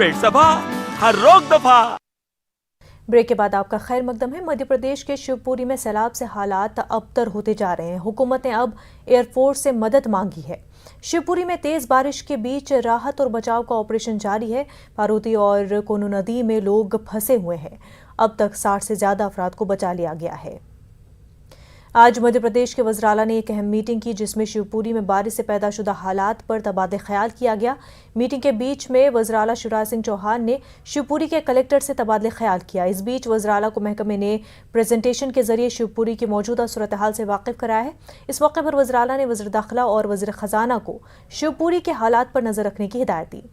पेट सफा, हर रोग दफा। ब्रेक के बाद आपका खैर मकदम है। मध्य प्रदेश के शिवपुरी में सैलाब से हालात अबतर होते जा रहे हैं। हुकूमत ने अब एयरफोर्स से मदद मांगी है। शिवपुरी में तेज बारिश के बीच राहत और बचाव का ऑपरेशन जारी है। पार्वती और कोनू नदी में लोग फंसे हुए हैं। अब तक 60 से ज्यादा अफराद को बचा लिया गया है। आज मध्य प्रदेश के वज़राला ने एक अहम मीटिंग की, जिसमें शिवपुरी में बारिश से पैदाशुदा हालात पर तबादले ख्याल किया गया। मीटिंग के बीच में वज़राला शिवराज सिंह चौहान ने शिवपुरी के कलेक्टर से तबादले ख्याल किया। इस बीच वज़राला को महकमे ने प्रेजेंटेशन के जरिए शिवपुरी की मौजूदा सूरत हाल से वाकिफ कराया है। इस मौके पर वज़राला ने वज़ीर दाखिला और वज़ीर ख़जाना को शिवपुरी के हालात पर नजर रखने की हिदायत दी।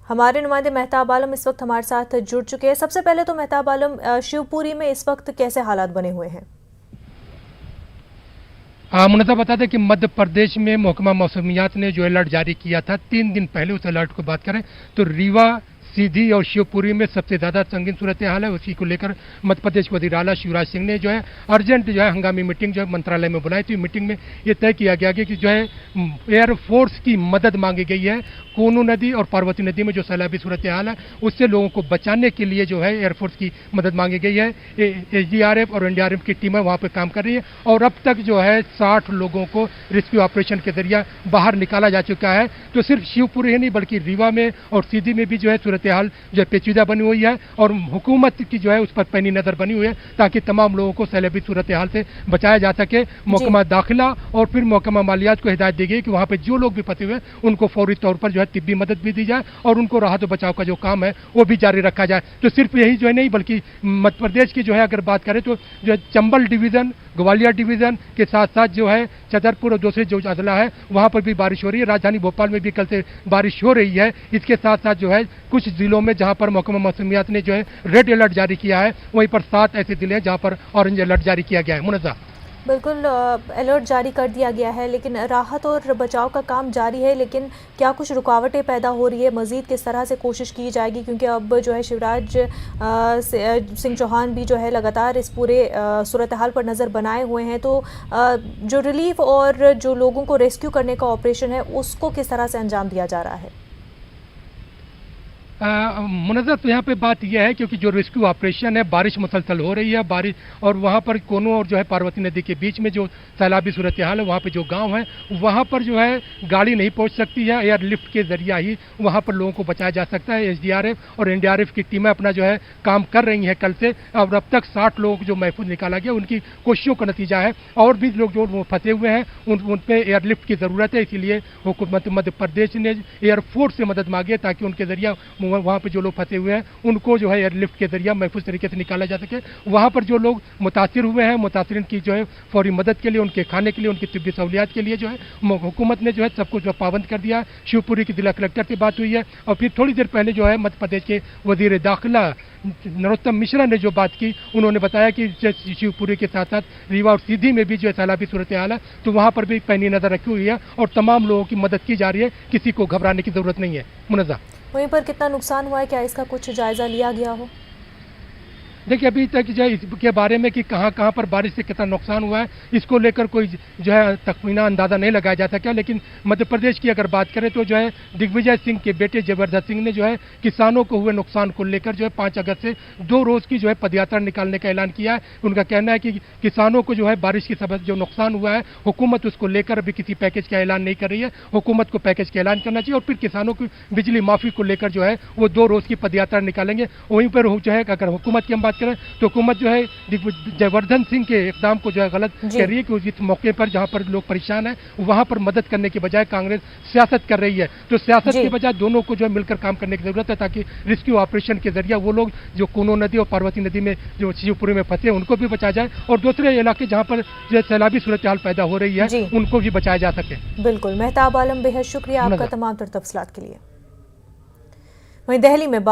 हमारे नुमाइंदे मेहताब आलम इस वक्त हमारे साथ जुड़ चुके हैं। सबसे पहले तो मेहताब आलम, शिवपुरी में इस वक्त कैसे हालात बने हुए हैं? मुनज़्ज़ा बता दें कि मध्य प्रदेश में महकमा मौसमियात ने जो अलर्ट जारी किया था 3 दिन पहले, उस अलर्ट को बात करें तो रीवा, सीधी और शिवपुरी में सबसे ज़्यादा संगीन सूरत हाल है। उसी को लेकर मध्य प्रदेश के वज़ीर आला शिवराज सिंह ने जो है अर्जेंट जो है हंगामी मीटिंग जो है मंत्रालय में बुलाई थी। मीटिंग में ये तय किया गया कि जो है एयरफोर्स की मदद मांगी गई है। कोनू नदी और पार्वती नदी में जो सैलाबी सूरत हाल है उससे लोगों को बचाने के लिए जो है एयरफोर्स की मदद मांगी गई है। SDRF और NDRF की टीमें वहाँ पर काम कर रही है और अब तक जो है 60 लोगों को रेस्क्यू ऑपरेशन के जरिए बाहर निकाला जा चुका है। तो सिर्फ शिवपुरी ही नहीं बल्कि रीवा में और सीधी में भी जो है सूरत हाल जो है पेचीदा बनी हुई है और हुकूमत की जो है उस पर पैनी नजर बनी हुई है ताकि तमाम लोगों को सैलाबी सूरत हाल से बचाया जा सके। महकमा दाखिला और फिर महकमा मालियात को हिदायत दी गई कि वहाँ पे जो लोग भी फंसे हुए हैं उनको फौरी तौर पर जो है तिब्बी मदद भी दी जाए और उनको राहत और बचाव का जो काम है वो भी जारी रखा जाए। तो सिर्फ यही जो है नहीं बल्कि मध्य प्रदेश की जो है अगर बात करें तो जो है चंबल डिवीजन, ग्वालियर डिवीजन के साथ साथ जो है छतरपुर और दूसरे जो अजला है वहाँ पर भी बारिश हो रही है। राजधानी भोपाल में भी कल से बारिश हो रही है। इसके साथ साथ जो है कुछ जिलों में जहाँ पर महकमा मौसमियात ने जो है रेड अलर्ट जारी किया है वहीं पर 7 ऐसे जिले हैं जहाँ पर ऑरेंज अलर्ट जारी किया गया है। मुनज़्ज़ा बिल्कुल, अलर्ट जारी कर दिया गया है, लेकिन राहत और बचाव का काम जारी है। लेकिन क्या कुछ रुकावटें पैदा हो रही है? मज़ीद किस तरह से कोशिश की जाएगी? क्योंकि अब जो है शिवराज सिंह चौहान भी जो है लगातार इस पूरे सूरत हाल पर नज़र बनाए हुए हैं। तो जो रिलीफ और जो लोगों को रेस्क्यू करने का ऑपरेशन है उसको किस तरह से अंजाम दिया जा रहा है? मुनज़्ज़र तो यहाँ पे बात यह है क्योंकि जो रेस्क्यू ऑपरेशन है बारिश मुसलसल हो रही है, बारिश और वहाँ पर कोनू और जो है पार्वती नदी के बीच में जो सैलाबी सूरत हाल है वहाँ पे जो गांव है वहाँ पर जो है गाड़ी नहीं पहुँच सकती है। एयरलिफ्ट के जरिए ही वहाँ पर लोगों को बचाया जा सकता है। SDRF और NDRF की टीमें अपना जो है काम कर रही हैं कल से और अब तक 60 लोग जो महफूज निकाला गया उनकी कोशिशों का नतीजा है। और भी लोग जो फंसे हुए हैं उन पर एयरलिफ्ट की ज़रूरत है, इसीलिए हुकूमत मध्य प्रदेश ने एयरफोर्स से मदद मांगी है ताकि उनके जरिए वहाँ पे जो लोग फंसे हुए हैं उनको जो है एयरलिफ्ट के जरिए महफूज तरीके से निकाला जा सके। वहाँ पर जो लोग मुतासिर हुए हैं मुतासिरीन की जो है फौरी मदद के लिए, उनके खाने के लिए, उनकी तिब्बी सहूलियात के लिए जो है हुकूमत ने जो है सब कुछ पाबंद कर दिया। शिवपुरी की जिला कलेक्टर से बात हुई है और फिर थोड़ी देर पहले जो है मध्य प्रदेश के वजीर दाखिला नरोत्तम मिश्रा ने जो बात की उन्होंने बताया कि शिवपुरी के साथ साथ रीवा और सीधी में भी जो है सैलाबी सूरत हाल है तो वहाँ पर भी पैनी नजर रखी हुई है और तमाम लोगों की मदद की जा रही है। किसी को घबराने की जरूरत नहीं है। मुनज़्ज़ा वहीं पर कितना नुकसान हुआ है, क्या इसका कुछ जायजा लिया गया हो? देखिए अभी तक जो है इसके बारे में कि कहाँ कहाँ पर बारिश से कितना नुकसान हुआ है इसको लेकर कोई जो है तखमीना अंदाज़ा नहीं लगाया जा सका। लेकिन मध्य प्रदेश की अगर बात करें तो जो है दिग्विजय सिंह के बेटे जबरदस्त सिंह ने जो है किसानों को हुए नुकसान को लेकर जो है 5 अगस्त से 2 रोज़ की जो है पदयात्रा निकालने का ऐलान किया है। उनका कहना है कि किसानों को जो है बारिश की सबब जो नुकसान हुआ है हुकूमत उसको लेकर अभी किसी पैकेज का ऐलान नहीं कर रही है। हुकूमत को पैकेज का ऐलान करना चाहिए और फिर किसानों की बिजली माफ़ी को लेकर जो है वो 2 रोज़ की पदयात्रा निकालेंगे। वहीं पर जो है अगर हुकूमत की हम बात करें तो हुकूमत जो है जयवर्धन सिंह के इकदाम को जो है गलत कह रही है कि इस मौके पर जहां पर लोग परेशान हैं वहां पर मदद करने के बजाय कांग्रेस सियासत कर रही है। तो सियासत के बजाय दोनों को जो है मिलकर काम करने की जरूरत है ताकि रेस्क्यू ऑपरेशन के जरिए वो लोग जो कोनू नदी और पार्वती नदी में जो शिवपुरी में फंसे उनको भी बचाया जाए और दूसरे इलाके जहाँ पर जो सैलाबी सूरत हाल पैदा हो रही है उनको भी बचाया जा सके। बिल्कुल, मेहताब आलम बेहद शुक्रिया आपका तमाम तर तफसीलात के लिए। वहीं दिल्ली में